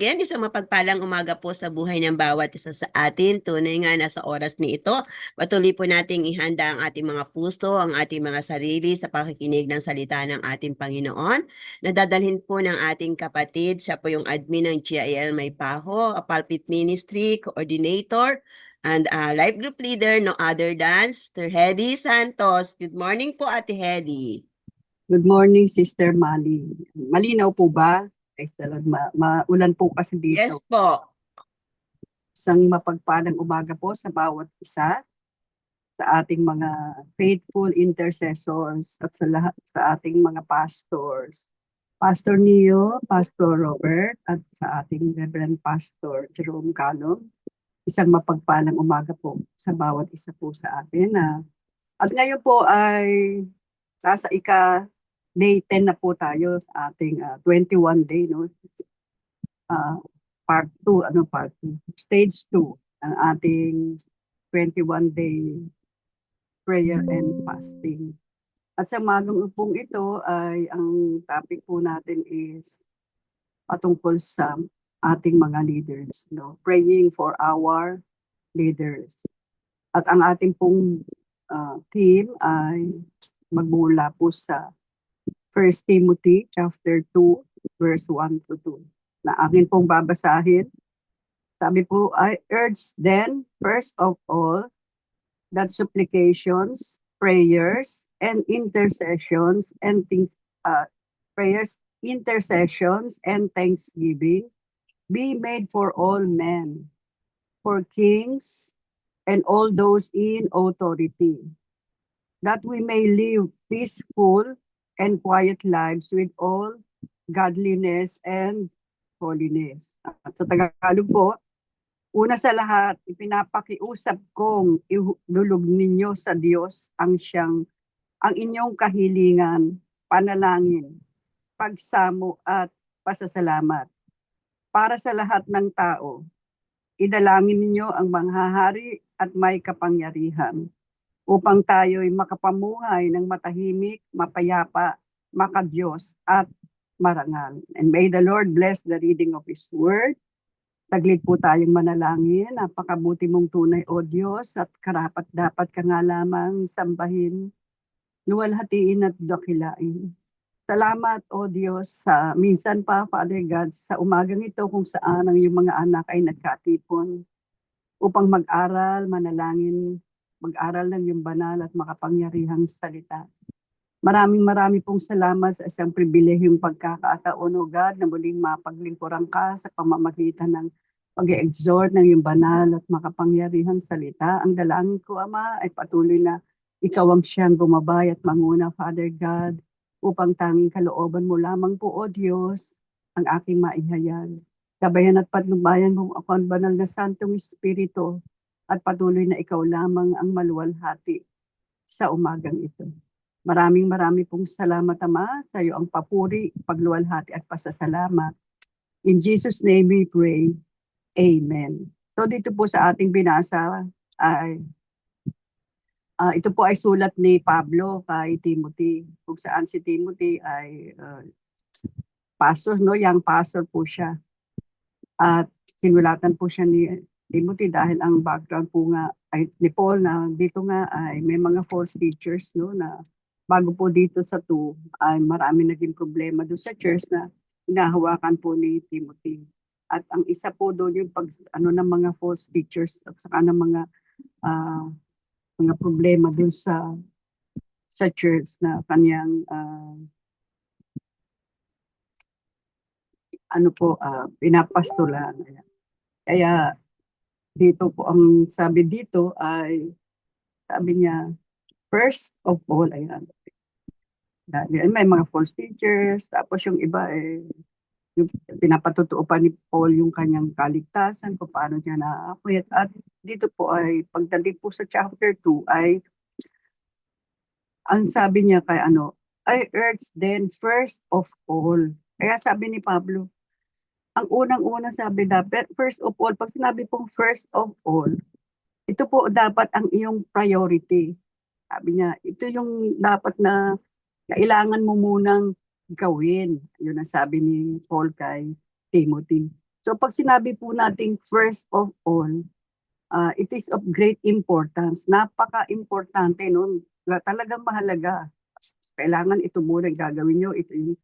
again, isang mapagpalang umaga po sa buhay ng bawat isa sa atin. Tunay nga na sa oras ni ito, patuloy po nating ihanda ang ating mga puso, ang ating mga sarili sa pakikinig ng salita ng ating Panginoon. Nadadalhin po ng ating kapatid, siya po yung admin ng GIL Maypaho, a pulpit ministry, coordinator, and life group leader, no other than Sister Hedy Santos. Good morning po, Ate Hedy. Good morning, Sister Mali. Malinaw po ba? Excellent. Maulan po kasi dito. Yes po. Isang mapagpalang umaga po sa bawat isa, sa ating mga faithful intercessors at sa lahat sa ating mga pastors. Pastor Neo, Pastor Robert, at sa ating Reverend Pastor Jerome Calong. Isang mapagpalang umaga po sa bawat isa po sa atin. At ngayon po ay nasa Day 10 na po tayo sa ating 21 day, no? Part 2, part 2? Stage 2 ang ating 21 day prayer and fasting. At sa magang upong ito ay ang topic po natin is patungkol sa ating mga leaders, no? Praying for our leaders. At ang ating pong theme ay magmula po sa 1 Timothy chapter 2 verse 1 to 2 na akin pong babasahin. Sabi po, I urge then first of all that supplications, prayers, and intercessions and thanksgiving be made for all men, for kings and all those in authority, that we may live peaceful and quiet lives with all godliness and holiness. At sa Tagalog po, una sa lahat, ipinapakiusap kong ilulog ninyo sa Diyos ang inyong kahilingan, panalangin, pagsamo at pasasalamat. Para sa lahat ng tao, idalangin ninyo ang manghahari at may kapangyarihan, upang tayo'y makapamuhay ng matahimik, mapayapa, makadiyos at marangal. And may the Lord bless the reading of His Word. Taglit po tayong manalangin. Napakabuti mong tunay, O Diyos, at karapat dapat ka nga lamang sambahin, luwalhatiin at dakilain. Salamat, O Diyos, sa minsan pa, Father God, sa umagang ito kung saan ang iyong mga anak ay nagkatipon upang mag-aral, manalangin, mag-aral ng iyong banal at makapangyarihang salita. Marami pong salamat sa isang pribilehiyong pagkakataon, O God, na muling mapaglingkuran ka sa pamamagitan ng pag-exhort ng iyong banal at makapangyarihang salita. Ang dalangin ko, Ama, ay patuloy na ikaw ang siyang gumabay at manguna, Father God, upang tanging kalooban mo lamang po, O Diyos, ang aking maihayag. Gabayan at patnubayan mo ako ang banal na Santong Espiritu at patuloy na ikaw lamang ang maluwalhati sa umagang ito. Maraming pong salamat, Ama, sa iyo ang papuri, pagluwalhati at pasasalamat. In Jesus' name we pray. Amen. So dito po sa ating binasa ay ito po ay sulat ni Pablo kay Timothy, kung saan si Timothy ay pastor, no? Young pastor po siya. At sinulatan po siya ni Timothy dahil ang background po nga ay ni Paul na dito nga ay may mga false teachers, no, na bago po dito sa 2 ay marami naging problema doon sa church na hinahawakan po ni Timothy. At ang isa po doon yung ng mga false teachers at saka ng mga problema doon sa church na kanyang pinapastolan. Kaya dito po ang sabi dito ay sabi niya first of all, ayan. May mga false teachers, tapos yung iba yung pinapatutuo pa ni Paul yung kanyang kaligtasan, kung paano niya naakwit. At dito po ay pagdating po sa chapter 2 ay ang sabi niya kay I urge then first of all. Kaya sabi ni Pablo, ang unang-una sabi dapat, first of all, pag sinabi pong first of all, ito po dapat ang iyong priority. Sabi niya, ito yung dapat na kailangan mo munang gawin. Yun ang sabi ni Paul kay Timothy. So pag sinabi po nating first of all, it is of great importance. Napaka-importante nun. Talagang mahalaga. Kailangan ito muna yung gagawin nyo. Ito yung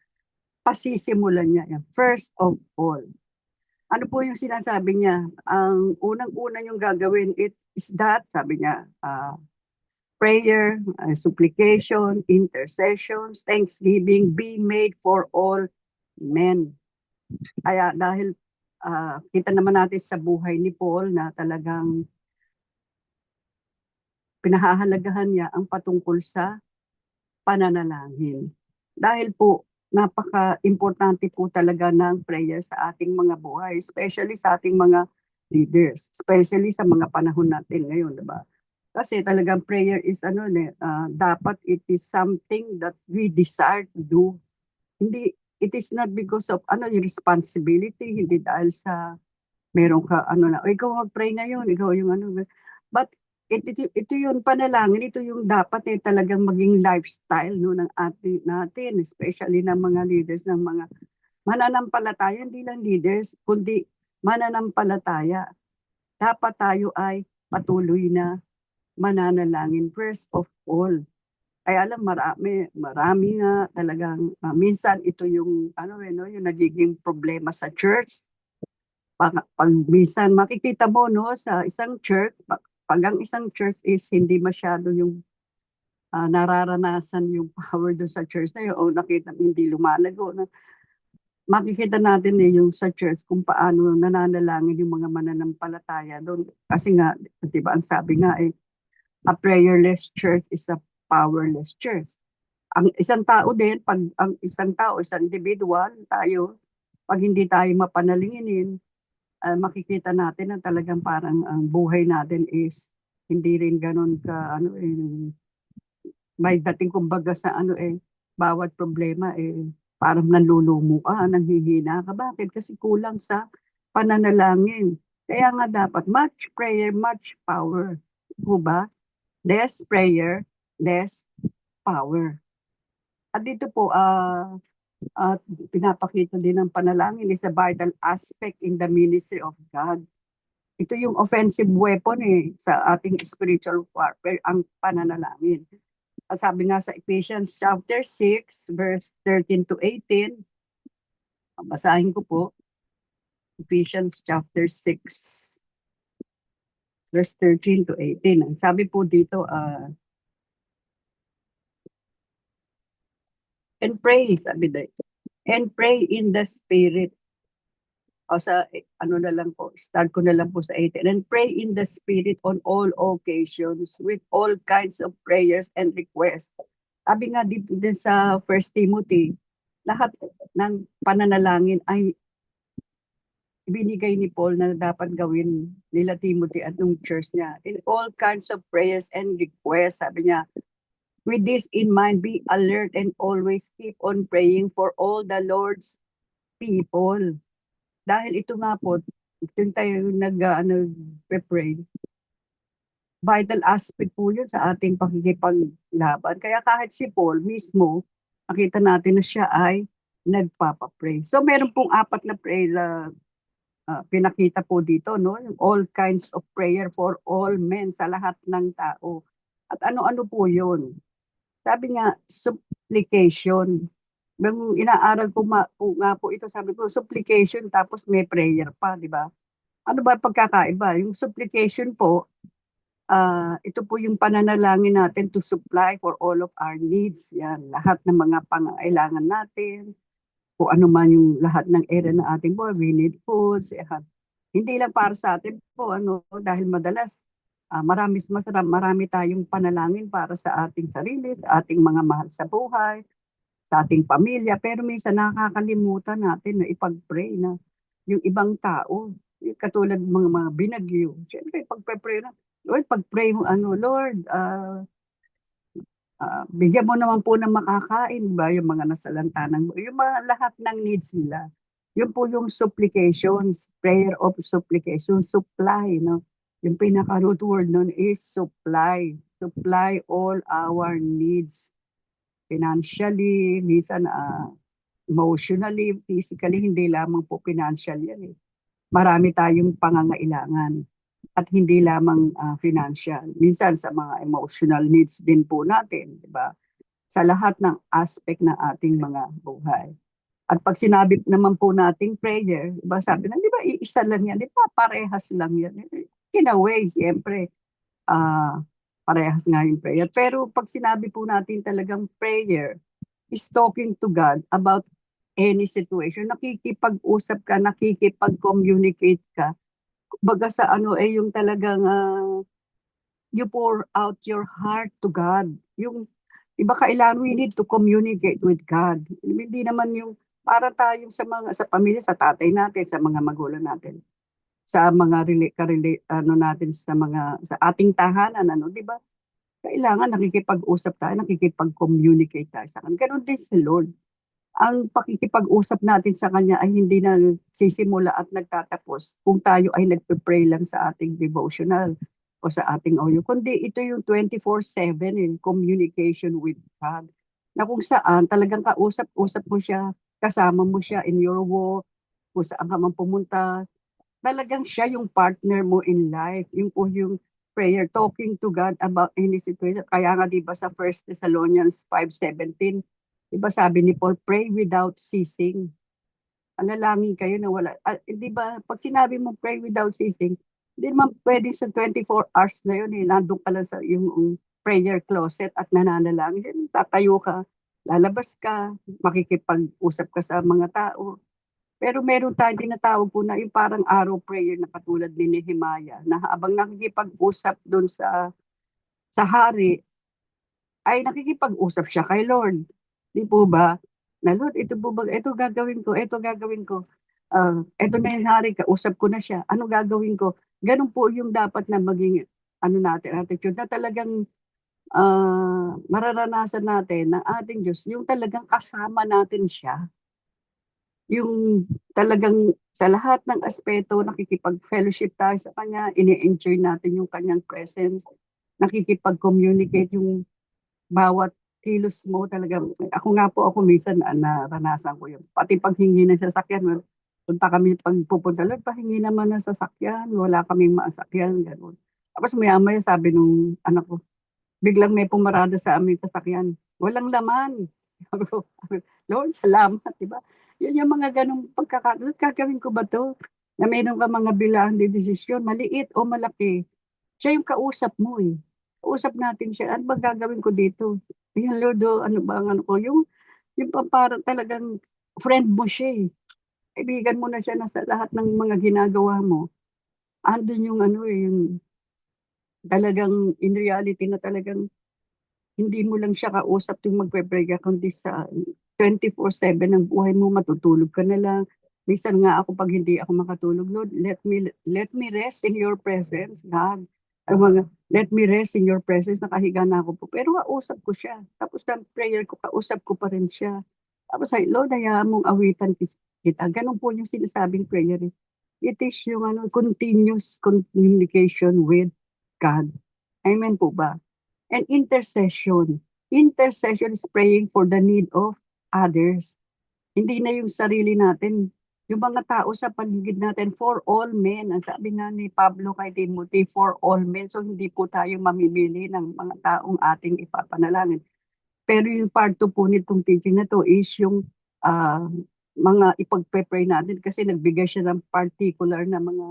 pasisimulan niya. Yan. First of all. Ano po yung sinasabi niya? Ang unang-una yung gagawin it is that, sabi niya, prayer, supplication, intercessions, thanksgiving be made for all men. Kaya dahil kita naman natin sa buhay ni Paul na talagang pinahahalagahan niya ang patungkol sa pananalangin. Dahil po, napaka-importante po talaga ng prayer sa ating mga buhay, especially sa ating mga leaders, especially sa mga panahon natin ngayon, di ba? Kasi talagang prayer is dapat it is something that we desire to do. Hindi, it is not because of yung responsibility, hindi dahil sa meron ka ikaw mag-pray ngayon, ikaw yung but ito yung panalangin, ito yung dapat talagang maging lifestyle no ng ating natin, especially ng mga leaders ng mga mananampalataya, hindi lang leaders kundi mananampalataya. Dapat tayo ay patuloy na mananalangin first of all. Kaya alam, marami nga talagang minsan ito yung yung nagiging problema sa church. Pag minsan makikita mo no sa isang church, pag ang isang church is hindi masyado yung nararanasan yung power doon sa church na yun o nakita hindi lumalago na makikita natin yung sa church kung paano nananalangin yung mga mananampalataya doon kasi nga 'di ba ang sabi nga a prayerless church is a powerless church. Ang isang tao din, pag ang isang tao, isang individual, tayo, pag hindi tayo mapanalinginin, makikita natin na talagang parang ang buhay natin is hindi rin ganun ka, may dating kumbaga sa bawat problema parang nanlulumo ka, nanghihina ka. Bakit? Kasi kulang sa pananalangin. Kaya nga dapat much prayer, much power. O ba? Less prayer, less power. At dito po, at pinapakita din ng panalangin is a vital aspect in the ministry of God. Ito yung offensive weapon sa ating spiritual warfare, ang pananalangin. At sabi nga sa Ephesians chapter 6, verse 13 to 18, basahin ko po, Ephesians chapter 6, verse 13 to 18. Ang sabi po dito, and pray, sabi dito, and pray in the Spirit. O sa na lang po, start ko na lang po sa 18. And pray in the Spirit on all occasions with all kinds of prayers and requests. Sabi nga dito din sa 1 Timothy, lahat ng pananalangin ay ibinigay ni Paul na dapat gawin nila Timothy at ng church niya. In all kinds of prayers and requests, sabi niya, with this in mind, be alert and always keep on praying for all the Lord's people. Dahil ito nga po, yung tayo nag-pray, vital aspect po yun sa ating pakikipaglaban. Kaya kahit si Paul mismo, nakita natin na siya ay nagpapapray. So meron pong 4 na prayer na pinakita po dito, no? Yung all kinds of prayer for all men, sa lahat ng tao. At ano-ano po yun? Sabi nga, supplication. Nung inaaral ko nga po ito, sabi ko, supplication tapos may prayer pa, di ba? Ano ba pagkakaiba? Yung supplication po, ito po yung pananalangin natin to supply for all of our needs. Yan, lahat ng mga pangailangan natin, kung ano man yung lahat ng area ng ating buhay, we need foods. Hindi lang para sa atin po, dahil madalas, marami tayong panalangin para sa ating sarili, sa ating mga mahal sa buhay, sa ating pamilya, pero minsan nakakalimutan natin na ipag-pray na yung ibang tao, katulad ng mga binagyo. Siyempre, pag-pray na, Lord, pag-pray mo, Lord, bigyan mo naman po ng makakain, ba, yung mga nasalantanan mo, yung mga lahat ng needs nila. Yun po yung supplications, prayer of supplication, supply, no? Yung pinaka-root word nun is supply. Supply all our needs. Financially, minsan emotionally, physically, hindi lamang po financial yan marami tayong pangangailangan at hindi lamang financial. Minsan sa mga emotional needs din po natin, di ba? Sa lahat ng aspect ng ating mga buhay. At pag sinabi naman po nating prayer, di ba sabi na, di ba iisa lang yan, di ba parehas lang yan. In a way, siyempre, ah parehas nga yung prayer. Pero pag sinabi po natin talagang prayer, is talking to God about any situation. Nakikipag-usap ka, nakikipag-communicate ka. Baga sa ano yung talagang you pour out your heart to God. Yung iba kailangan we need to communicate with God. Hindi naman yung para tayong sa pamilya, sa tatay natin, sa mga magulang natin, sa mga ano natin sa mga sa ating tahanan ano, 'di ba? Kailangan nakikipag-usap tayo, nakikipag-communicate tayo sa kanya. Ganon din sa Lord. Ang pakikipag-usap natin sa kanya ay hindi na sisimula at nagtatapos kung tayo ay nagpe-pray lang sa ating devotional o sa ating audio, kundi ito yung 24/7 in communication with God. Na kung saan talagang kausap-usap mo siya, kasama mo siya in your walk, kung saan ka man pumunta, talagang siya yung partner mo in life. Yung po yung prayer, talking to God about any situation. Kaya nga 'di ba sa 1 Thessalonians 5:17, 'di ba sabi ni Paul, pray without ceasing. Alalangin kayo na wala. 'Di ba pag sinabi mo pray without ceasing, hindi naman pwedeng sa 24 hours na yun nandun ka lang sa yung prayer closet at nananalangin. Tatayo ka, lalabas ka, makikipag-usap ka sa mga tao. Pero meron tayong tinatawag po na yung parang arrow prayer na katulad ni Nehemiah na habang nakikipag-usap doon sa hari, ay nakikipag-usap siya kay Lord. Di po ba? Na Lord, ito po ba, ito gagawin ko, ito gagawin ko. Ito na yung hari, kausap ko na siya. Ano gagawin ko? Ganun po yung dapat na maging ano natin, attitude na talagang mararanasan natin ng ating Diyos, yung talagang kasama natin siya yung talagang sa lahat ng aspeto nakikipag-fellowship tayo sa kanya, ini-enjoy natin yung kanyang presence, nakikipag-communicate yung bawat kilos mo talaga. Ako nga po, ako minsan naranasan ko yun. Pati paghingi ng sasakyan, punta kami pagpupunta, Lord, pahingi naman ng sasakyan, wala kaming masakyan, gano'n. Tapos maya-maya sabi nung anak ko, biglang may pumarada sa aming sasakyan, walang laman. Sabi ko, Lord, salamat, di ba? Yun yung mga ganong pagkakataon. Gagawin ko ba to? Na mayroon ka mga bilang de desisyon, maliit o malaki. Siya yung kausap mo eh. Kausap natin siya. Ano ba gagawin ko dito? Ayan, Lord, ano ba ang ano ko? Yung parang talagang friend mo siya eh. Kaibigan mo na siya na sa lahat ng mga ginagawa mo. Andun yung ano eh, yung talagang in reality na talagang hindi mo lang siya kausap tuwing magpe-pray ka, kundi sa 24/7 ng buhay mo, matutulog ka na lang. Minsan nga ako pag hindi ako makatulog, Lord, let me rest in your presence, God. Ang mga, let me rest in your presence, nakahiga na ako po. Pero kausap ko siya. Tapos ng prayer ko, kausap ko pa rin siya. Tapos ay, Lord, hayaan mong awitan kita. Ganun po yung sinasabing prayer. Eh. It is yung continuous communication with God. Amen po ba? And intercession. Intercession is praying for the need of others. Hindi na yung sarili natin. Yung mga tao sa paligid natin, for all men. Ang sabi nga ni Pablo kay Timothy, for all men. So hindi po tayo mamimili ng mga taong ating ipapanalangin. Pero yung part 2 po nitong teaching na to is yung mga ipagpe-pray natin kasi nagbigay siya ng particular na mga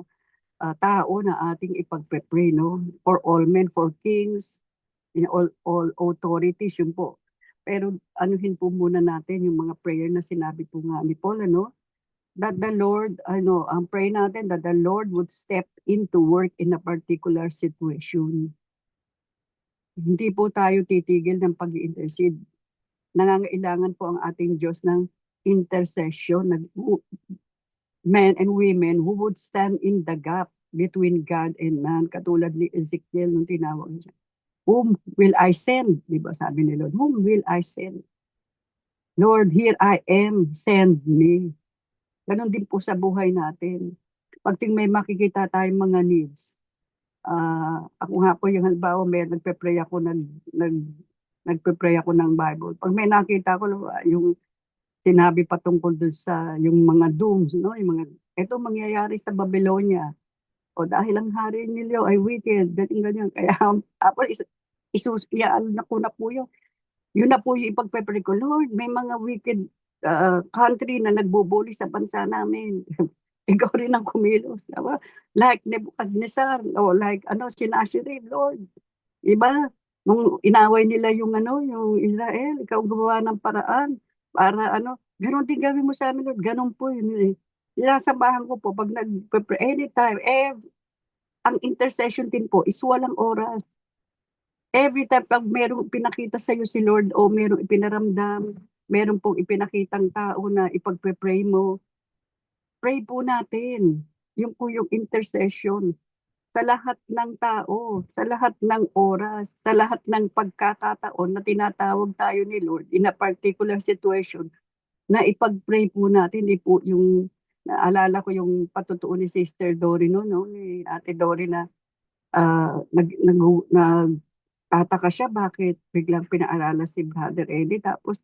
tao na ating ipagpe-pray, no? For all men, for kings, in all authorities, yun po. Pero anuhin po muna natin yung mga prayer na sinabi po nga ni Paul, ano? That the Lord, ang pray natin that the Lord would step into work in a particular situation. Hindi po tayo titigil ng pag-i-intercede. Nangangailangan po ang ating Diyos ng intercession, men and women who would stand in the gap between God and man, katulad ni Ezekiel nung tinawag niya. Whom will I send? Di ba sabi ni Lord, whom will I send? Lord, here I am, send me. Ganon din po sa buhay natin. Pag may makikita tayong mga needs, ako nga po yung halimbawa, nagpe-pray ako, nagpe-pray ako ng Bible. Pag may nakita ko, yung sinabi patungkol dun sa yung mga dooms, no? Yung mga ito mangyayari sa Babylonia. O dahil ang hari nila ay wicked, ganyan. Kaya tapos iyan na ko na po yun. Yun na po yung ipagpepray ko, Lord, may mga wicked country na nagbubuli sa bansa namin. Ikaw rin ang kumilos. Diba? Like Nebuchadnezzar, o like Sennacherib, Lord. Iba, nung inaway nila yung Israel, ikaw gumawa ng paraan para ganon din gawin mo sa amin, Lord. Ganon po yun. Sinasabahan ko po, pag anytime, ang intercession din po is walang oras. Every time pag merong pinakita sa iyo si Lord o merong ipinaramdam, meron pong ipinakitang tao na ipagpe-pray mo, pray po natin. Yung po yung intercession sa lahat ng tao, sa lahat ng oras, sa lahat ng pagkakataon na tinatawag tayo ni Lord in a particular situation na ipag-pray po natin. Di po yung naalala ko yung patutuo ni Sister Dory no, ni Ate Dory na nagtataka siya bakit biglang pinaalala si Brother Eddie tapos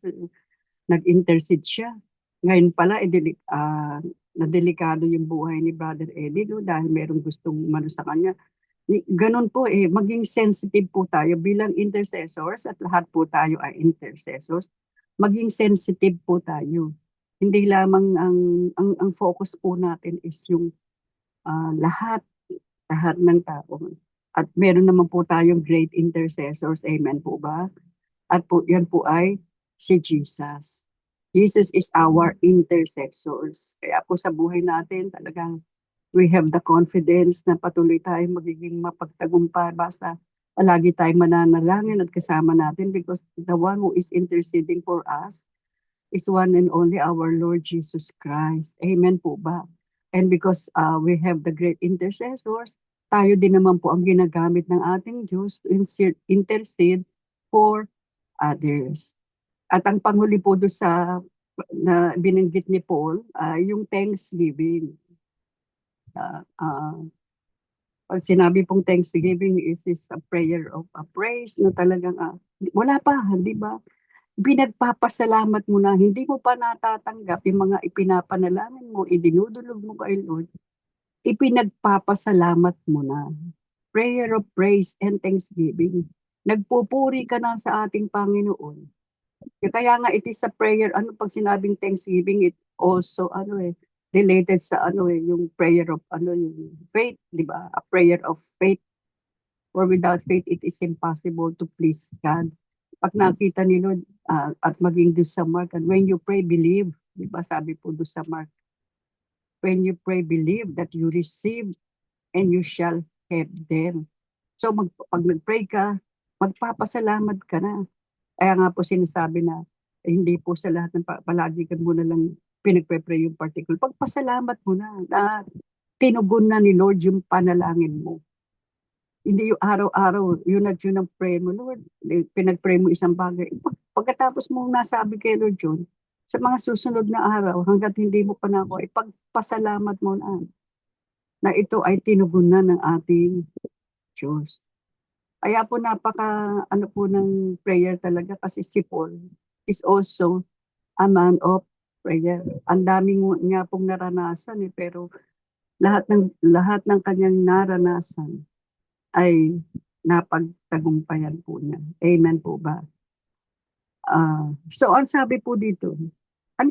nag-intercede siya. Ngayon pala, na delikado yung buhay ni Brother Eddie no, dahil merong gustong umano sa kanya. Ganon po maging sensitive po tayo bilang intercessors at lahat po tayo ay intercessors. Maging sensitive po tayo. Hindi lamang ang focus po natin is yung lahat ng tao. At meron naman po tayong great intercessors. Amen po ba? At po, yan po ay si Jesus. Jesus is our intercessors. Kaya po sa buhay natin, talagang we have the confidence na patuloy tayong magiging mapagtagumpay basta palagi tayong mananalangin at kasama natin because the one who is interceding for us is one and only our Lord Jesus Christ. Amen po ba? And because we have the great intercessors, tayo din naman po ang ginagamit ng ating Diyos to intercede for others. At ang panghuli po doon sa na binanggit ni Paul, yung Thanksgiving. Pag sinabi pong Thanksgiving is a prayer of praise na talagang wala pa, di ba? Pinagpapasalamat mo na, hindi mo pa natatanggap yung mga ipinapanalangin mo, idinudulog mo kay Lord, ipinagpapasalamat mo na. Prayer of praise and thanksgiving. Nagpupuri ka na sa ating Panginoon. Kaya nga it is a prayer, pag sinabing thanksgiving, it also, related sa yung prayer of, yung faith, di ba? A prayer of faith. For without faith, it is impossible to please God. Pag nakita ni Lord, at maging doon sa Mark, and when you pray, believe. Di ba sabi po doon sa Mark, when you pray, believe that you receive and you shall have them. So pag nag-pray ka, magpapasalamat ka na. Kaya nga po sinasabi na hindi po sa lahat ng palagi ka muna lang pinagpe-pray yung particular. Pagpasalamat mo na tinugon na ni Lord yung panalangin mo. Hindi yung araw-araw, yun ang prayer mo, Lord. Pinag-pray mo isang bagay. Pagkatapos mong nasabi kay Lord yun, sa mga susunod na araw, hanggat hindi mo pa na ako, ipagpasalamat mo na ito ay tinugon na ng ating Diyos. Kaya po po ng prayer talaga kasi si Paul is also a man of prayer. Ang daming niya pong naranasan pero lahat ng kanyang naranasan ay napagtagumpayan po niya. Amen po ba? So ang sabi po dito,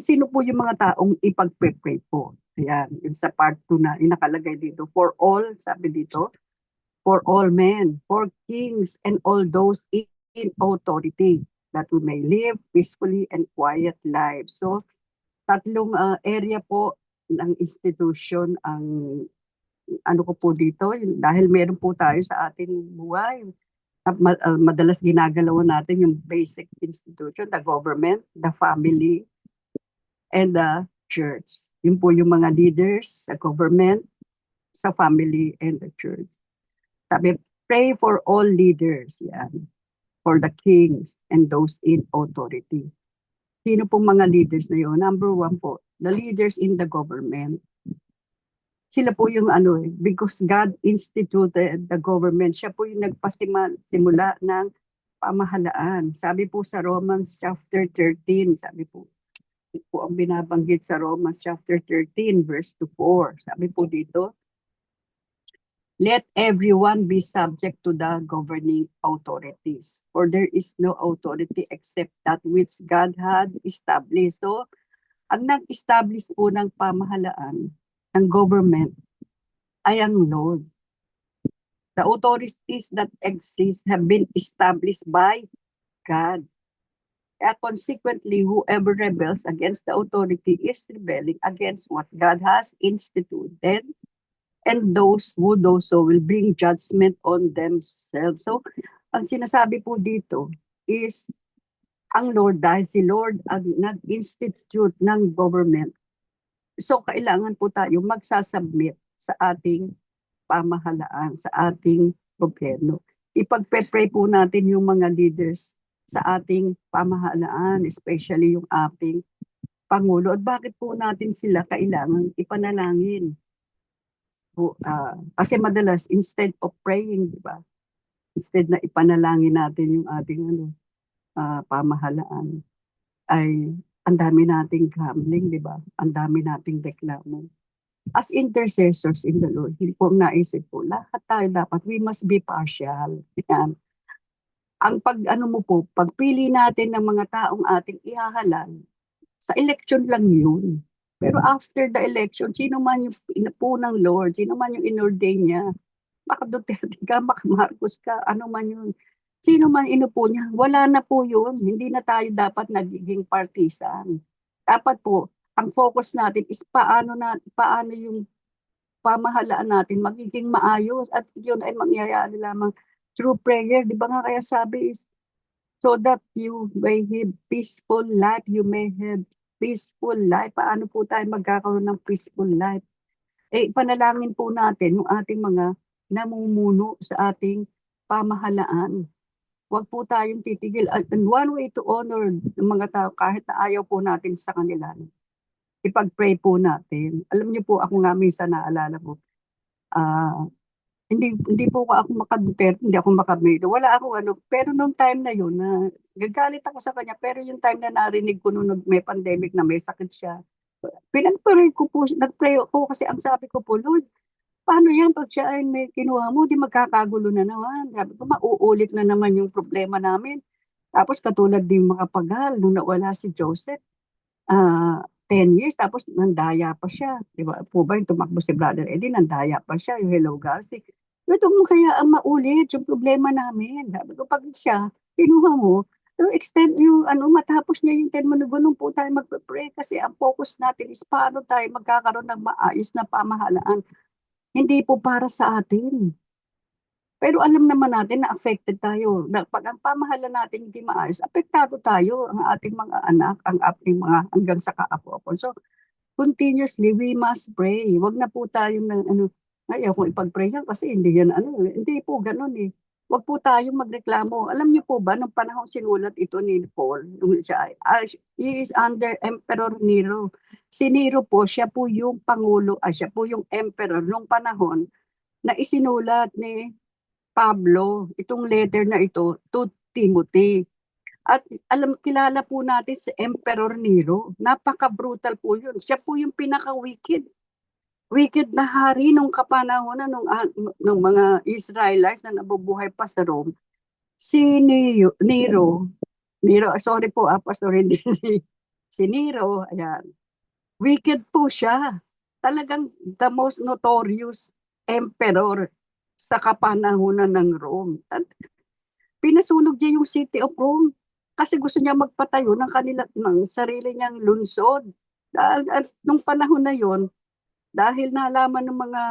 sino po yung mga taong ipagpe-pray po? Ayan, yung sa part 2 na inakalagay dito. For all, sabi dito, for all men, for kings, and all those in authority, that we may live peacefully and quiet lives. So, tatlong area po ng institution ang ko po dito, dahil meron po tayo sa ating buhay. Madalas ginagalawan natin yung basic institution, the government, the family, and the church. Yun po yung mga leaders sa government, sa family, and the church. Sabi, pray for all leaders, yan. For the kings and those in authority. Sino pong mga leaders na yun? Number 1 po, the leaders in the government. Sila po yung because God instituted the government. Siya po yung nagpasimula ng pamahalaan. Sabi po sa Romans chapter 13, sabi po, Ito po ang binabanggit sa Romans chapter 13 verse 4. Sabi po dito, let everyone be subject to the governing authorities, for there is no authority except that which God had established. So, ang nag-establish po ng pamahalaan, ng government, ay ang Lord. The authorities that exist have been established by God. Kaya consequently, whoever rebels against the authority is rebelling against what God has instituted, and those who do so will bring judgment on themselves. So, ang sinasabi po dito is, ang Lord, dahil si Lord ang nag-institute ng government, so kailangan po tayo magsasubmit sa ating pamahalaan, sa ating gobyerno. Ipagpe-pray po natin yung mga leaders sa ating pamahalaan, especially yung ating Pangulo. At bakit po natin sila kailangan ipanalangin? Kasi madalas, instead of praying, di ba? Instead na ipanalangin natin yung ating pamahalaan, ay ang dami nating gambling, di ba? Ang dami nating reklamo. As intercessors in the Lord, hindi po naisip po, lahat tayo dapat, we must be partial. Yan. Ang pagpili natin ng mga taong ating ihahalal, sa election lang yun. Pero after the election, sino man yung inapo ng Lord, sino man yung inordain niya, baka Duterte ka, baka Marcos ka, ano man yun, sino man inupo niya, wala na po yun. Hindi na tayo dapat nagiging partisan. Dapat po, ang focus natin is paano yung pamahalaan natin magiging maayos at yun ay mangyayari lamang through prayer. Di ba nga kaya sabi is, so that you may have peaceful life, you may have peaceful life. Paano po tayo magkakaroon ng peaceful life? Panalangin po natin yung ating mga namumuno sa ating pamahalaan. Huwag po tayong titigil. And one way to honor ng mga tao kahit na ayaw po natin sa kanila, ipag-pray po natin. Alam niyo po, ako nga minsan naalala ko, hindi po ako makaduperte, hindi ako makamelo. Wala ako pero nung time na yun, gagalit ako sa kanya, pero yung time na narinig ko nung may pandemic na may sakit siya, pinag-pray ko po, nag-pray ako kasi ang sabi ko po, Lord, paano yan pag siya ay may kinuha mo, di magkakagulo na naman. Sabi ko, mauulit na naman yung problema namin. Tapos katulad din mga pagal, nung nawala si Joseph, 10 years, tapos nandaya pa siya. Di ba? Po ba yung tumakbo si Brother Eddie, nandaya pa siya, yung Hello Garci. Ito mo kaya ang maulit yung problema namin. Sabi ko, pag siya, kinuha mo, so extend yung matapos niya yung 10 ganun po tayo magpe-pray kasi ang focus natin is paano tayo magkakaroon ng maayos na pamahalaan. Hindi po para sa atin. Pero alam naman natin na affected tayo. Na pag ang pamahalaan natin hindi maayos, apektado tayo, ang ating mga anak, ang ating mga hanggang sa kaapo-apo. So, continuously, we must pray. Huwag na po tayong ayaw kung ipag-pray yan kasi hindi yan hindi po ganun eh. Huwag po tayong magreklamo. Alam niyo po ba, nung panahon sinulat ito ni Paul, he is under Emperor Nero. Si Nero po, siya po yung pangulo, siya po yung emperor nung panahon na isinulat ni Pablo, itong letter na ito to Timothy. At kilala po natin si Emperor Nero. Napaka-brutal po yun. Siya po yung pinaka-wicked. Wicked na hari nung kapanahonan ng mga Israelites na nabubuhay pa sa Rome. Si Nero, sorry po, Pastor, hindi. Si Nero, ayan. Wicked po siya. Talagang the most notorious emperor sa kapanahonan ng Rome. At pinasunog niya yung city of Rome kasi gusto niya magpatayo ng sarili niyang lungsod. At nung panahon na yon, dahil nalaman ng mga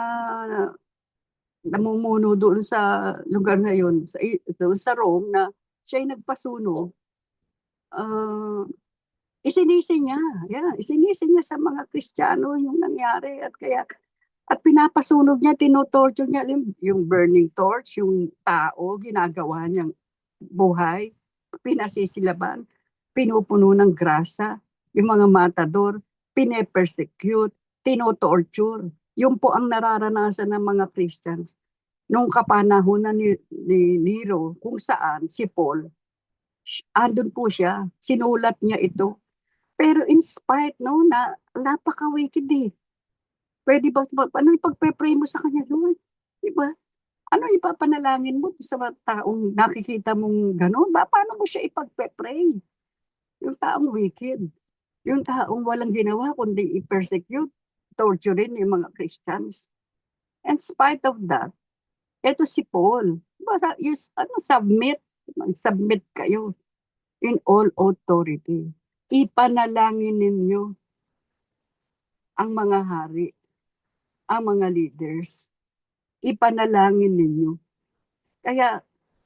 namumuno doon sa lugar na yon, doon sa Rome, na siya ay nagpasunog, isinisi niya. Yeah, isinisi niya sa mga Kristiyano yung nangyari at pinapasunog niya, tinotorture niya yung burning torch, yung tao, ginagawa niyang buhay, pinasisilaban, pinupuno ng grasa, yung mga matador, pine-persecute, tinotorture. Yun po ang nararanasan ng mga Christians nung kapanahonan ni Nero, kung saan si Paul, andun po siya, sinulat niya ito. Pero in spite, no, na napaka-wicked eh. Pwede ba, ano ipagpe-pray mo sa kanya, Lord? Diba? Ano ipapanalangin mo sa mga taong nakikita mong gano'n? Paano mo siya ipagpe-pray? Yung taong wicked. Yung taong walang ginawa kundi i-persecute, torturein yung mga Christians. In spite of that, eto si Paul, basta submit kayo in all authority. Ipanalangin ninyo ang mga hari, ang mga leaders. Ipanalangin ninyo. Kaya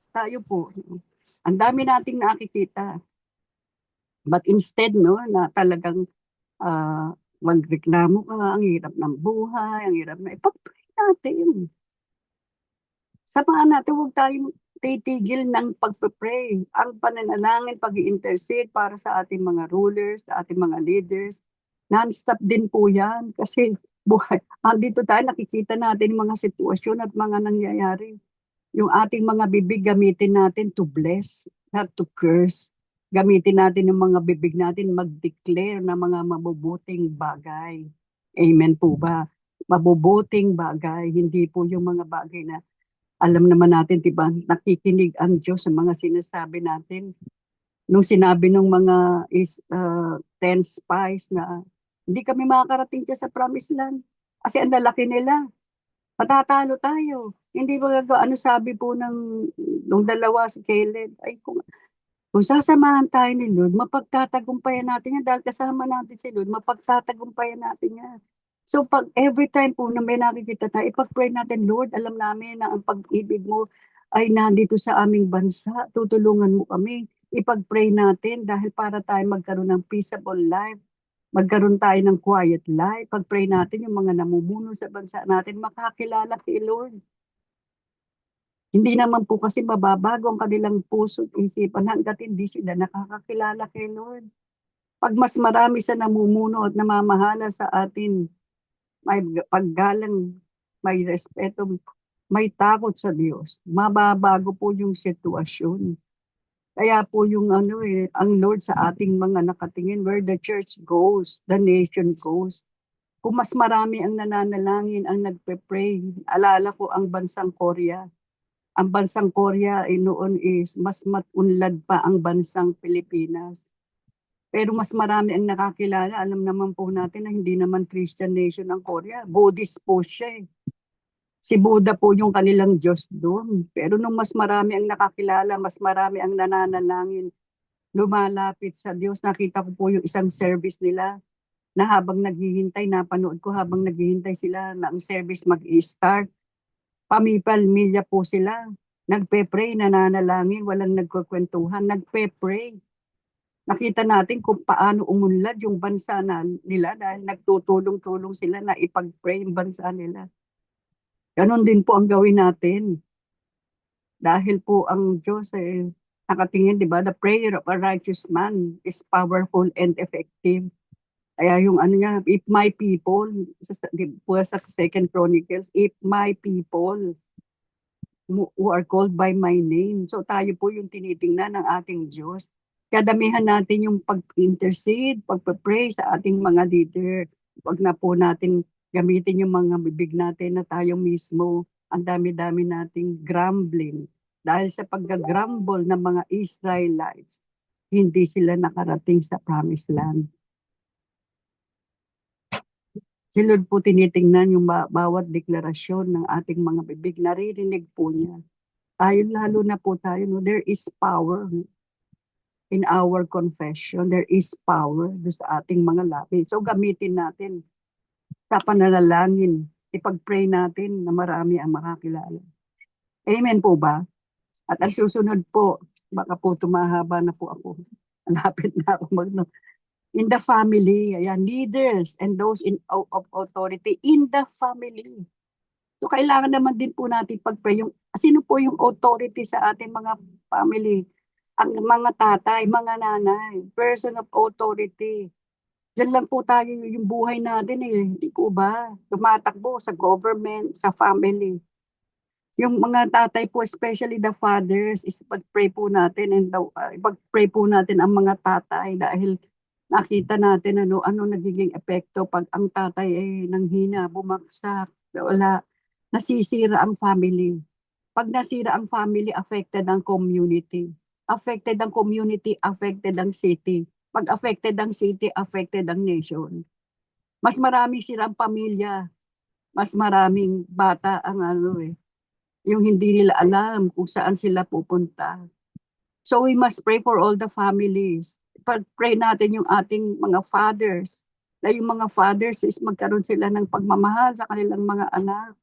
tayo po, ang dami nating nakikita. But instead, no, na talagang magreklamo ka, ang hirap ng buhay, ang hirap na ipag-pray natin. Samahan natin, huwag tayong titigil ng pagpe-pray. Ang pananalangin, pag-i-intercede para sa ating mga rulers, sa ating mga leaders, non-stop din po yan. Kasi buhay, andito tayo, nakikita natin yung mga sitwasyon at mga nangyayari. Yung ating mga bibig gamitin natin to bless, not to curse. Gamitin natin yung mga bibig natin mag-declare ng mga mabubuting bagay. Amen po ba? Mabubuting bagay, hindi po yung mga bagay na alam naman natin, diba, nakikinig ang Diyos sa mga sinasabi natin. Nung sinabi ng mga 10 spies na hindi kami makakarating dyan sa promised land kasi ang lalaki nila, matatalo tayo. Hindi ba ano sabi po nung dalawa si Caleb, ay kung sasamahan tayo ni Lord, mapagtatagumpayan natin yan dahil kasama natin si Lord, mapagtatagumpayan natin yan. So pag every time po na may nakikita tayo, ipag-pray natin, Lord, alam namin na ang pag-ibig mo ay nandito sa aming bansa, tutulungan mo kami. Ipag-pray natin dahil para tayo magkaroon ng peaceable life, magkaroon tayo ng quiet life. Pag-pray natin yung mga namumuno sa bansa natin, makakilala kay Lord. Hindi naman po kasi mababago ang kanilang puso at isipan hanggat hindi sila nakakakilala kay Lord. Pag mas marami sa namumuno at namamahala sa atin, may paggalang, may respeto, may takot sa Diyos, mababago po yung sitwasyon. Kaya po yung ang Lord sa ating mga nakatingin, where the church goes, the nation goes. Kung mas marami ang nananalangin, ang nagpe-pray, alala ko ang bansang Korea. Ang bansang Korea noon is mas matunlad pa ang bansang Pilipinas. Pero mas marami ang nakakilala. Alam naman po natin na hindi naman Christian nation ang Korea. Buddhist po siya eh. Si Buddha po yung kanilang Diyos doon. Pero nung mas marami ang nakakilala, mas marami ang nananalangin, lumalapit sa Diyos. Nakita ko po yung isang service nila na habang naghihintay, napanood ko habang naghihintay sila na ang service mag-i-start. Pamipalmilya po sila. Nagpe-pray, nananalangin, walang nagkukwentuhan, nagpe-pray. Nakita natin kung paano umunlad yung bansa nila dahil nagtutulong-tulong sila na ipag-pray yung bansa nila. Ganon din po ang gawin natin. Dahil po ang Diyos nakatingin, di ba? The prayer of a righteous man is powerful and effective. Kaya yung niya, if my people, sa Second Chronicles, if my people who are called by my name. So tayo po yung tinitingnan ng ating Diyos. Kaya damihan natin yung pag-intercede, pag-pray sa ating mga leader. Huwag na po natin gamitin yung mga bibig natin na tayo mismo. Ang dami-dami nating grumbling. Dahil sa pag-grumble ng mga Israelites, hindi sila nakarating sa promised land. Si Lord po tinitingnan yung bawat deklarasyon ng ating mga bibig. Naririnig po niya. Tayo, lalo na po tayo, no? There is power in our confession. There is power sa ating mga labi. So gamitin natin sa pananalangin. Ipag-pray natin na marami ang makakilala. Amen po ba? At ang susunod po, baka po tumahaba na po ako. Malapit na ako in the family, ayan, leaders and those of authority in the family. So kailangan naman din po natin pag-pray yung sino po yung authority sa ating mga family? Ang mga tatay, mga nanay, person of authority. Diyan lang po tayo yung buhay natin eh, hindi po ba? Tumatakbo sa government, sa family. Yung mga tatay po, especially the fathers, is pag-pray po natin and pag-pray po natin ang mga tatay dahil nakita natin ano nagiging epekto pag ang tatay ay nanghina, bumagsak, wala, nasisira ang family. Pag nasira ang family, affected ang community. Affected ang community, affected ang city. Pag affected ang city, affected ang nation. Mas maraming sirang pamilya, mas maraming bata ang yung hindi nila alam kung saan sila pupunta. So we must pray for all the families. Pag-pray natin yung ating mga fathers, na yung mga fathers is magkaroon sila ng pagmamahal sa kanilang mga anak.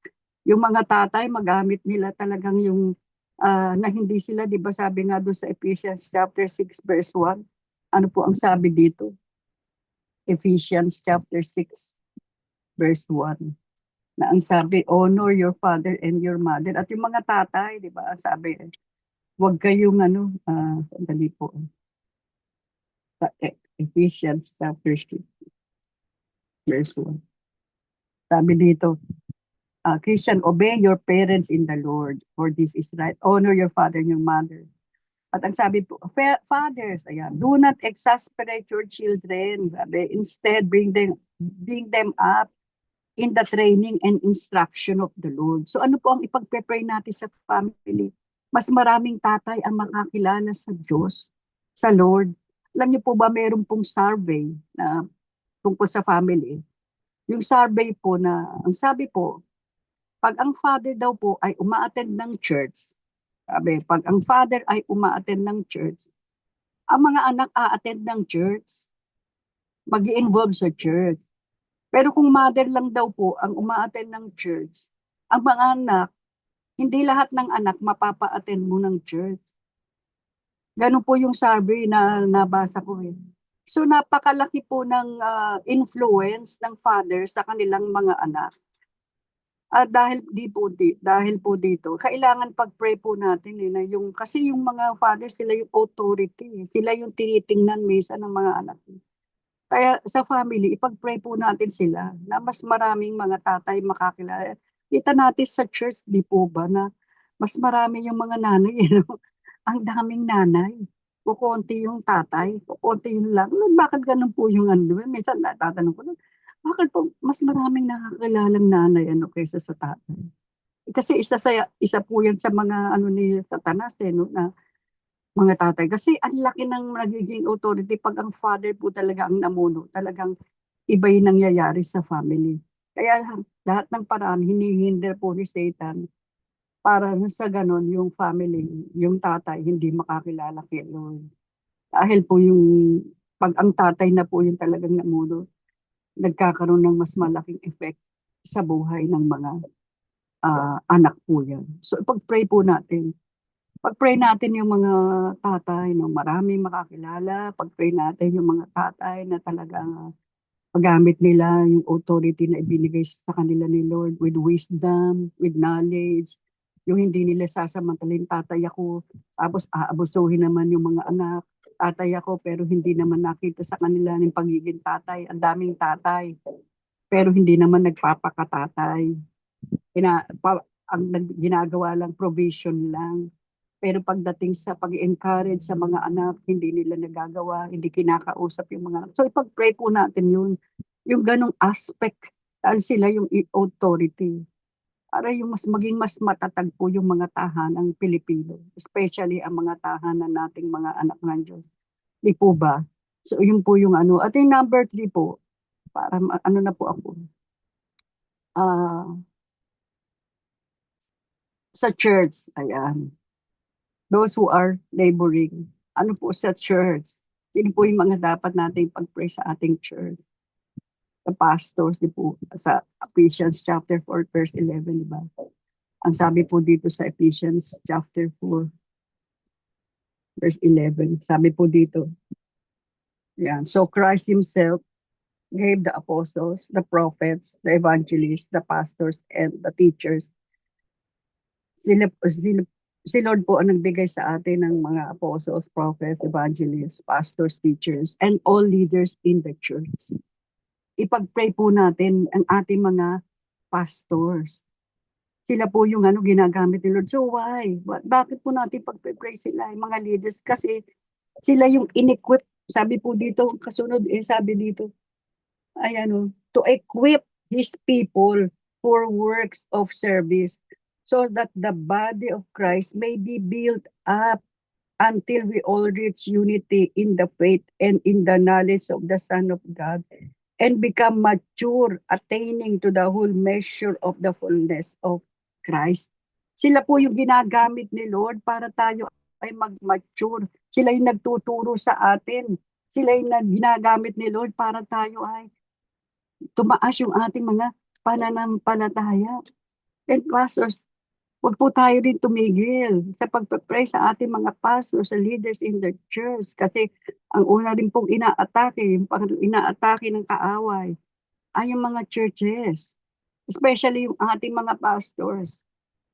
Yung mga tatay, magamit nila talagang yung na hindi sila, di ba sabi nga doon sa Ephesians chapter 6 verse 1, ano po ang sabi dito? Ephesians chapter 6 verse 1, na ang sabi, honor your father and your mother. At yung mga tatay, di ba, ang sabi, huwag kayong sandali po, Ephesians chapter 6 verse 1. Sabi dito, Christian, obey your parents in the Lord, for this is right. Honor your father and your mother. At ang sabi po, fathers, ayan, do not exasperate your children. Sabi, instead, bring them up in the training and instruction of the Lord. So ano po ang ipagpe-pray natin sa family? Mas maraming tatay ang makakilala sa Diyos, sa Lord. Alam niyo po ba, meron pong survey na tungkol sa family. Yung survey po na, ang sabi po, pag ang father daw po ay uma-attend ng church, sabi, pag ang father ay uma-attend ng church, ang mga anak a-attend ng church, mag-i-involve sa church. Pero kung mother lang daw po ang uma-attend ng church, ang mga anak, hindi lahat ng anak mapapa-attend mo ng church. Ganun po yung survey na nabasa ko eh. So napakalaki po ng influence ng father sa kanilang mga anak. At dahil po dito, kailangan pag-pray po natin na yung kasi yung mga father sila yung authority, sila yung tinitingnan minsan ng mga anak. Kaya sa family, ipag-pray po natin sila na mas maraming mga tatay makakilala. Kita natin sa church, di po ba, na mas marami yung mga nanay, ang daming nanay. Kukunti yung tatay, kukunti yung lang. Bakit ganun po yung Minsan natatanong ko, bakit po mas maraming nakakakilalang nanay kaysa sa tatay? Kasi isa po yan sa mga ni Satanas na mga tatay. Kasi ang laki ng nagiging authority pag ang father po talaga ang namuno. Talagang iba yung nangyayari sa family. Kaya lahat ng paraan hinihinder po ni Satan para sa ganon yung family, yung tatay hindi makakilala kay Lord. Dahil po pag ang tatay na po yung talagang namuno, nagkakaroon ng mas malaking effect sa buhay ng mga anak po yan. So pag-pray po natin. Pag-pray natin yung mga tatay, maraming makakilala. Pag-pray natin yung mga tatay na talagang magamit nila yung authority na ibinigay sa kanila ni Lord with wisdom, with knowledge. Yung hindi nila sasamantalin, tatay ako, tapos aabusuhin naman yung mga anak. Tatay ako, pero hindi naman nakita sa kanila ng pagiging tatay. Ang daming tatay, pero hindi naman nagpapakatatay. Ang ginagawa lang, provision lang. Pero pagdating sa pag-encourage sa mga anak, hindi nila nagagawa, hindi kinakausap yung mga anak. So ipag-pray po natin yung ganong aspect, dahil sila yung authority. Para yung maging mas matatag po yung mga tahanang Pilipino, especially ang mga tahanan nating mga anak ng Diyos. Di po ba? So yun po yung At yung number 3 po, para na po ako. Sa church, ayan. Those who are laboring. Ano po sa church? Sino po yung mga dapat nating pag-pray sa ating church? The pastors, di po, sa Ephesians chapter 4, verse 11, di ba? Ang sabi po dito sa Ephesians chapter 4, verse 11, sabi po dito, yan, so Christ Himself gave the apostles, the prophets, the evangelists, the pastors, and the teachers. Si Lord po ang nagbigay sa atin ng mga apostles, prophets, evangelists, pastors, teachers, and all leaders in the church. Ipag-pray po natin ang ating mga pastors. Sila po yung ginagamit ni Lord. So why? Bakit po natin pag-pray sila, yung mga leaders? Kasi sila yung in-equip Sabi po dito, kasunod sabi dito, ay to equip his people for works of service so that the body of Christ may be built up until we all reach unity in the faith and in the knowledge of the Son of God and become mature, attaining to the whole measure of the fullness of Christ. Sila po yung ginagamit ni Lord para tayo ay mag-mature. Sila yung nagtuturo sa atin. Sila yung ginagamit ni Lord para tayo ay tumaas yung ating mga pananampalataya. And pastors, huwag po tayo rin tumigil sa pagpe-pray sa ating mga pastors, sa leaders in the church. Kasi ang una rin pong inaatake, yung inaatake ng kaaway, ay yung mga churches. Especially yung ating mga pastors.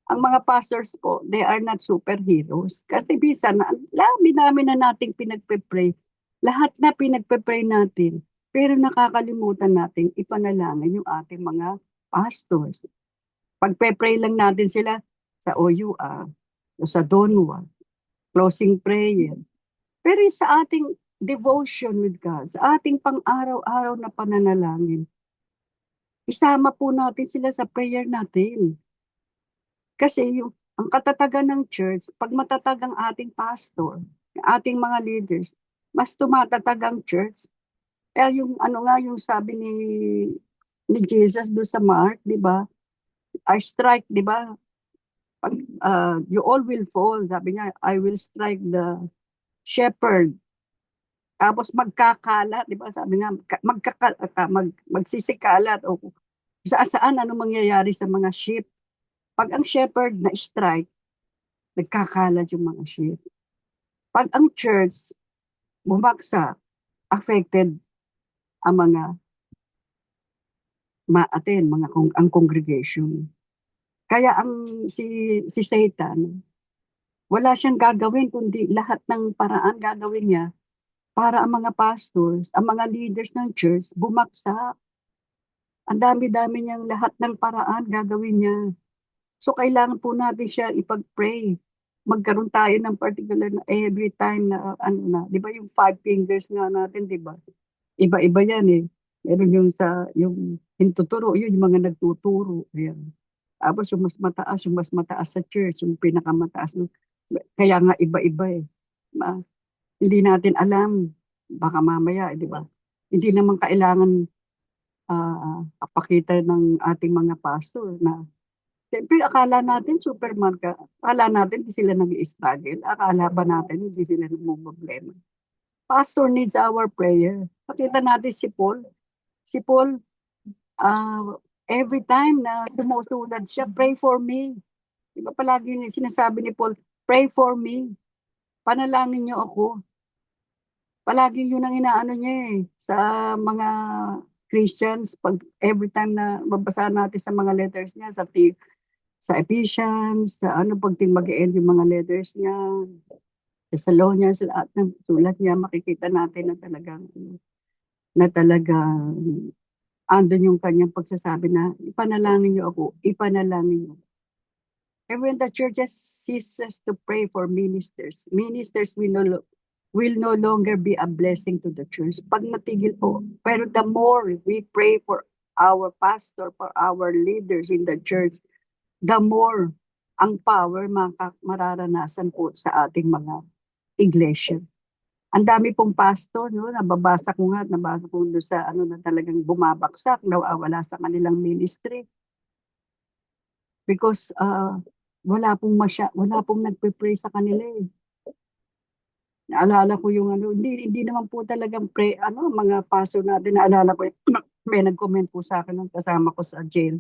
Ang mga pastors po, they are not superheroes. Kasi bisa na, labi namin na nating pinagpe-pray. Lahat na pinagpe-pray natin. Pero nakakalimutan natin ipanalangin yung ating mga pastors. Pagpe-pray lang natin sila sa OUR, o sa Donwa, closing prayer. Pero sa ating devotion with God, sa ating pang-araw-araw na pananalangin, isama po natin sila sa prayer natin. Kasi ang katatagan ng church, pag matatag ang ating pastor, ating mga leaders, mas tumatatag ang church. Kaya yung yung sabi ni Jesus do sa Mark, di ba? I strike, di ba? Pag, you all will fall, sabi niya, I will strike the shepherd. Tapos magkakalat, di ba? Sabi nga, magsisikalat o saan ano mangyayari sa mga sheep. Pag ang shepherd na strike, nagkakalat yung mga sheep. Pag ang church bumagsak, affected ang mga ang congregation. Kaya si Satan, wala siyang gagawin kundi lahat ng paraan gagawin niya para ang mga pastors, ang mga leaders ng church bumagsak. Ang dami-dami niyang lahat ng paraan gagawin niya. So kailangan po natin siya ipag-pray. Magkaroon tayo ng particular na every time na di ba yung 5 fingers nga natin, di ba? Iba-iba yan eh. Meron yung hintuturo, yun yung mga nagtuturo. Ayan. Tapos yung mas mataas sa church, yung pinakamataas. Kaya nga iba-iba eh. Hindi natin alam. Baka mamaya, di ba? Hindi naman kailangan apakita ng ating mga pastor na siyempre, akala natin Superman ka. Akala natin hindi sila nag-i-struggle. Akala ba natin hindi sila nagmumoblema. Pastor needs our prayer. Pakita natin si Paul. Si Paul, every time na tumusulad siya, pray for me. Diba palagi sinasabi ni Paul, pray for me. Panalangin niyo ako. Palagi yun ang inaano niya sa mga Christians. Pag every time na mabasa natin sa mga letters niya, sa Ephesians, sa pag mag-end yung mga letters niya, sa Thessalonians, sa lahat ng sulat niya, makikita natin na talagang andun yung kanyang pagsasabi na ipanalangin niyo ako, ipanalangin niyo. And when the churches ceases to pray for ministers will no longer be a blessing to the church. Pag natigil po, pero the more we pray for our pastor, for our leaders in the church, the more ang power mararanasan po sa ating mga iglesia. Ang dami pong pastor, no, nabasa ko doon sa na talagang bumabaksak, nawawala sa kanilang ministry. Because wala pong nagpe-pray sa kanila eh. Naalala ko yung hindi naman po talagang mga pastor natin, naalala ko may nag-comment po sa akin nung kasama ko sa jail.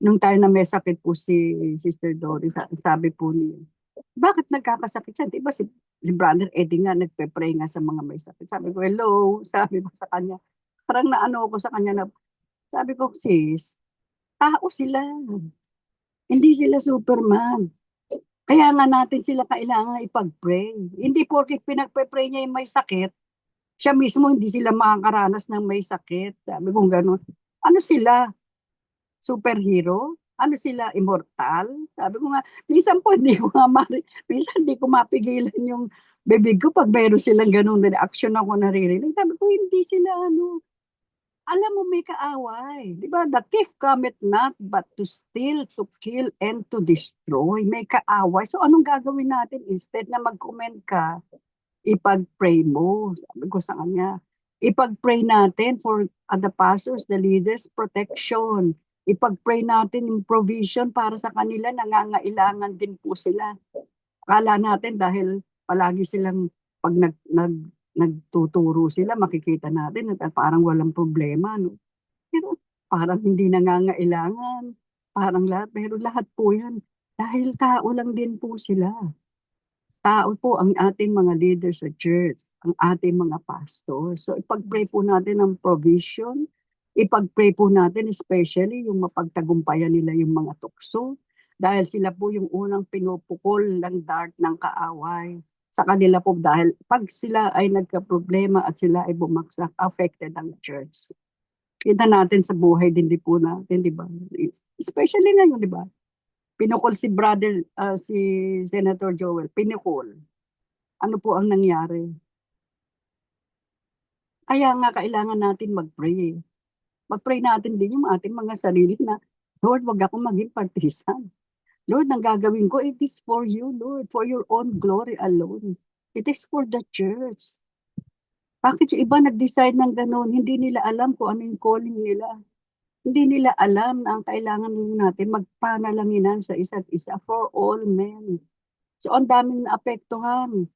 Nung time na may sakit po si Sister Doris, sabi po niya, bakit nagkakasakit siya? Di ba si Brother Eddie nga nagpe-pray nga sa mga may sakit. Sabi ko, hello, sabi ko sa kanya. Parang naano ko sa kanya na, sabi ko, sis, tao sila. Hindi sila Superman. Kaya nga natin sila kailangan ipag-pray. Hindi porket pinagpe-pray niya yung may sakit, siya mismo hindi sila makakaranas ng may sakit. Sabi ko gano'n. Ano sila? Superhero? Ano sila, immortal? Sabi ko nga, minsan po minsan hindi ko mapigilan yung bibig ko pag meron silang ganun reaction ako naririnig. Sabi ko, hindi sila ano, alam mo may kaaway. Di ba? The thief cometh not but to steal, to kill, and to destroy. May kaaway. So anong gagawin natin? Instead na mag-comment ka, ipag-pray mo. Sabi ko sa kanya, ipag-pray natin for the pastors, the leaders, protection. Ipag-pray natin yung provision para sa kanila, nangangailangan din po sila. Akala natin dahil palagi silang pag nagtuturo sila, makikita natin na parang walang problema, no? Pero parang hindi nangangailangan, parang lahat, pero lahat po yan. Dahil tao lang din po sila. Tao po ang ating mga leaders sa church, ang ating mga pastor. So ipag-pray po natin ang provision, ipag-pray po natin especially yung mapagtagumpayan nila yung mga tukso, dahil sila po yung unang pinupukol ng dart ng kaaway sa kanila po dahil pag sila ay nagka-problema at sila ay bumagsak, affected ang church. Kita natin sa buhay din po natin, di ba? Especially ngayon, di ba? Pinukol si si Senator Joel, pinukol. Ano po ang nangyari? Kaya nga kailangan natin mag-pray. Mag-pray natin din yung ating mga sarili na, Lord, wag ako maging partisan. Lord, ang gagawin ko, it is for you, Lord, for your own glory alone. It is for the church. Bakit yung iba nag-decide ng gano'n? Hindi nila alam kung ano yung calling nila. Hindi nila alam na ang kailangan natin magpanalanginan sa isa't isa for all men. So, ang daming naapektuhan.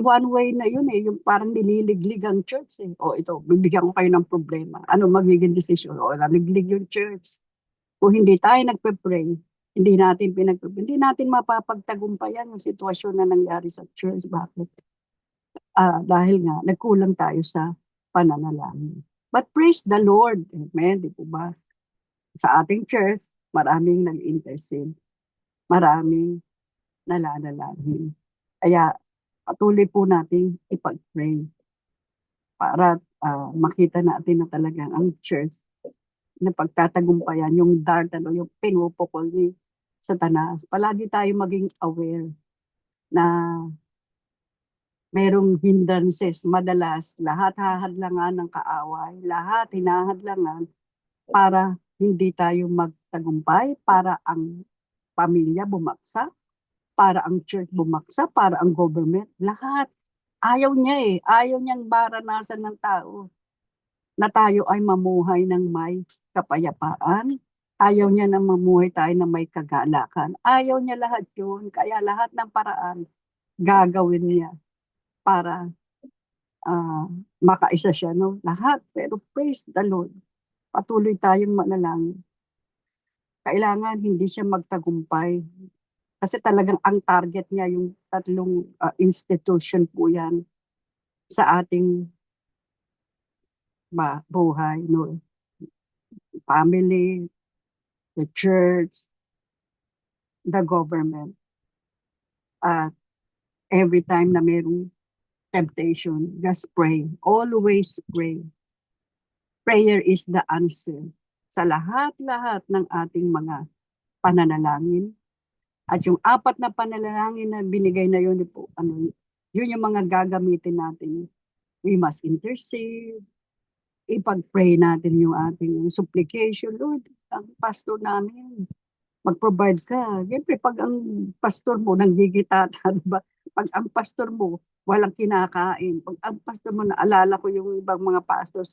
One way na yun yung parang nililiglig ang church O ito, bibigyan ko kayo ng problema. Ano magiging decision? O naliglig yung church. Kung hindi tayo nagpe-pray, hindi natin mapapagtagumpayan yung sitwasyon na nangyari sa church. Bakit? Dahil nga, nagkulang tayo sa pananalangin. But praise the Lord. Amen. Di po ba? Sa ating church, maraming nag-intercede. Maraming nalalangin. Kaya, patuloy po natin ipag-pray para makita natin na talagang ang church na pagtatagumpayan yung dart, yung pinupukol ni Satanas. Palagi tayo maging aware na merong hindrances. Madalas, lahat hahadlangan ng kaaway, lahat hinahadlangan para hindi tayo magtagumpay, para ang pamilya bumagsak, para ang church bumagsak, para ang government, lahat. Ayaw niya ayaw niyang maranasan ng tao na tayo ay mamuhay ng may kapayapaan. Ayaw niya na mamuhay tayo ng may kagalakan. Ayaw niya lahat yun. Kaya lahat ng paraan gagawin niya para makaisa siya. No? Lahat. Pero praise the Lord. Patuloy tayong manalangin. Kailangan hindi siya magtagumpay. Kasi talagang ang target niya yung tatlong institution po yan sa ating buhay. No? Family, the church, the government. At every time na mayroong temptation, just pray. Always pray. Prayer is the answer sa lahat-lahat ng ating mga pananalangin. At yung 4 na pananalangin na binigay na yun po, yun yung mga gagamitin natin. We must intercede. Ipag-pray natin yung ating supplication. Lord, ang pastor namin, mag-provide ka. Siyempre, pag ang pastor mo nanggigitata, diba? Pag ang pastor mo walang kinakain, pag ang pastor mo, naalala ko yung ibang mga pastor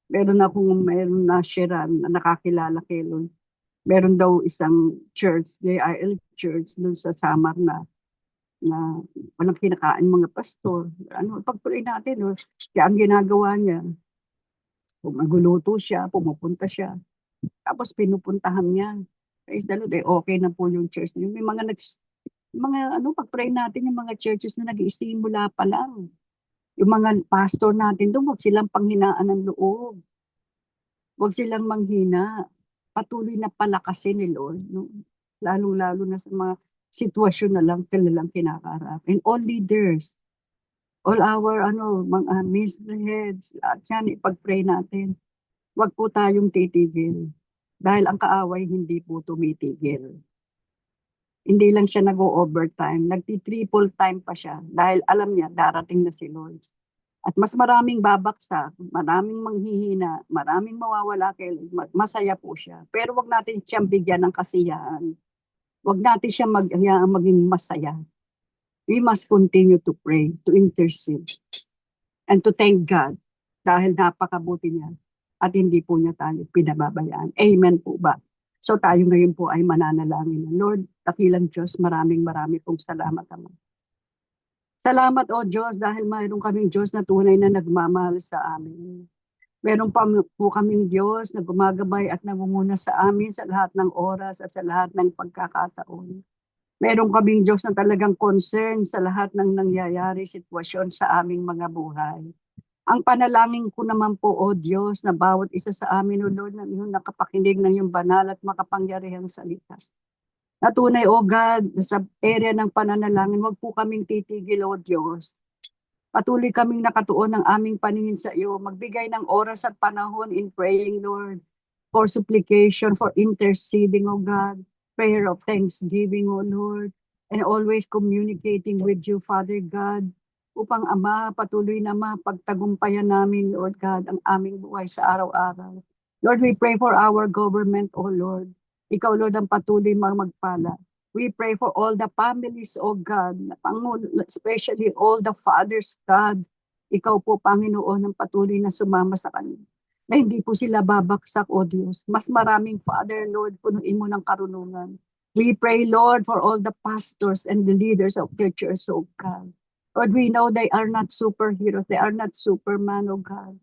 meron na sharean na nakakilala kay Lord. Meron daw isang church, JIL Church, dun sa Samar na walang kinakain mga pastor. Pag-pray natin, no? Kaya ang ginagawa niya, magluluto siya, pumupunta siya, tapos pinupuntahan niya. Praise the Lord, okay na po yung church. May pag-pray natin yung mga churches na nag-iisimula pa lang. Yung mga pastor natin doon, huwag silang panghinaan ng loob. Huwag silang manghina. Patuloy na palakasin ni Lord. No? Lalo-lalo na sa mga sitwasyon na lang kanilang kinakaharap. And all leaders, all our mga ministry heads, lahat yan, ipag-pray natin. Huwag po tayong titigil. dahil ang kaaway hindi po tumitigil. Hindi lang siya nag-o-overtime, nagti-triple time pa siya dahil alam niya darating na si Lord. At mas maraming babaksak, maraming manghihina, maraming mawawala kay Lord, masaya po siya. Pero wag natin siyang bigyan ng kasiyahan. Wag natin siya maging masaya. We must continue to pray, to intercede, and to thank God dahil napakabuti niya at hindi po niya tayo pinababayaan. Amen po ba? So tayo ngayon po ay mananalangin. Lord, dakilang Diyos, maraming pong salamat, Ama. Salamat, O Diyos, dahil mayroon kaming Diyos na tunay na nagmamahal sa amin. Meron pa po kaming Diyos na gumagabay at nangunguna sa amin sa lahat ng oras at sa lahat ng pagkakataon. Meron kaming Diyos na talagang concern sa lahat ng nangyayari sitwasyon sa aming mga buhay. Ang panalangin ko naman po, O Diyos, na bawat isa sa amin, O Lord, na iyong nakapakinig ng iyong banal at makapangyarihang salita. Natunay, O God, sa area ng pananalangin, huwag po kaming titigil, O Diyos. Patuloy kaming nakatuon ng aming paningin sa iyo, magbigay ng oras at panahon in praying, Lord, for supplication, for interceding, O God, prayer of thanksgiving, O Lord, and always communicating with you, Father God, upang Ama, patuloy na mapagtagumpayan namin, Lord God, ang aming buhay sa araw-araw. Lord, we pray for our government, O Lord. Ikaw, Lord, ang patuloy magpala. We pray for all the families, O God, especially all the fathers, God. Ikaw po, Panginoon, ang patuloy na sumama sa kanila. Na hindi po sila babaksak, O Diyos. Mas maraming Father, Lord, punuin mo ng karunungan. We pray, Lord, for all the pastors and the leaders of the church, O God. Lord, we know they are not superheroes. They are not superman, O God.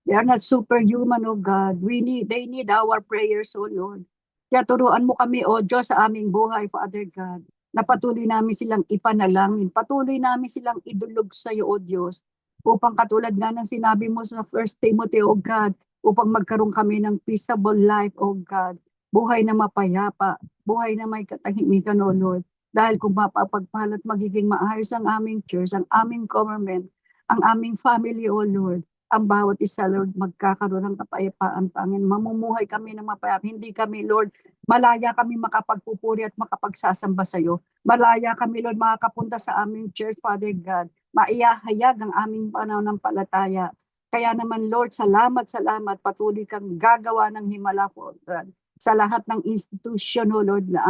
They are not superhuman, O God. They need our prayers, O Lord. Kaya turuan mo kami, O Diyos, sa aming buhay, Father God, na patuloy namin silang ipanalangin, patuloy namin silang idulog sa iyo, O Diyos, upang katulad nga ng sinabi mo sa 1 Timothy, O God, upang magkaroon kami ng peaceable life, O God, buhay na mapayapa, buhay na may katahimikan, O Lord, dahil kung mapapagpalat magiging maayos ang aming church, ang aming government, ang aming family, O Lord, ang bawat isa, Lord, magkakaroon ng kapayapaan, Panginoon. Mamumuhay kami ng mapayapa. Hindi kami, Lord, malaya kami makapagpupuri at makapagsasamba sa iyo. Malaya kami, Lord, makakapunta sa aming church, Father God. Maiyahayag ang aming pananampalataya. Kaya naman, Lord, salamat, patuloy kang gagawa ng himala po, God. Sa lahat ng institusyon, O Lord, na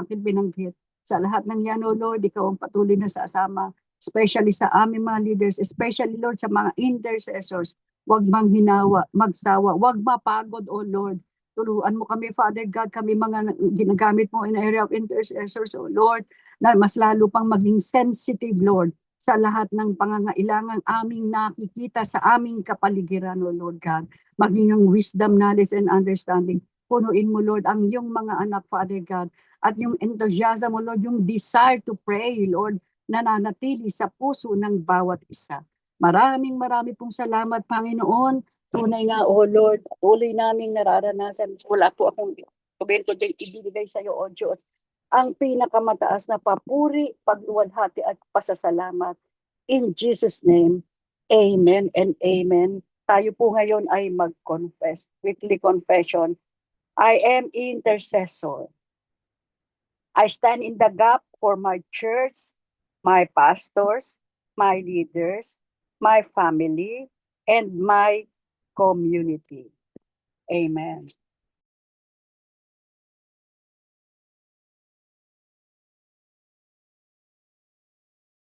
aking binanggit. Sa lahat ng yan, O Lord, ikaw ang patuloy na sasama, especially sa aming mga leaders, especially, Lord, sa mga intercessors. Huwag manghinawa, magsawa, huwag mapagod, O Lord. Turuan mo kami, Father God, kami mga ginagamit mo in the area of intercessors, O Lord, na mas lalo pang maging sensitive, Lord, sa lahat ng pangangailangan aming nakikita sa aming kapaligiran, O Lord God. Maging ang wisdom, knowledge, and understanding. Punuin mo, Lord, ang iyong mga anak, Father God, at yung enthusiasm mo, Lord, yung desire to pray, Lord, nananatili sa puso ng bawat isa. Marami pong salamat, Panginoon. Tunay nga, O Lord, tuloy naming nararanasan. Wala po akong komento din ibigay sa iyo, O Diyos. Ang pinakamataas na papuri, pagluwalhati at pasasalamat. In Jesus' name, amen and amen. Tayo po ngayon ay mag-confess. Weekly confession. I am intercessor. I stand in the gap for my church, my pastors, my leaders, my family, and my community. Amen.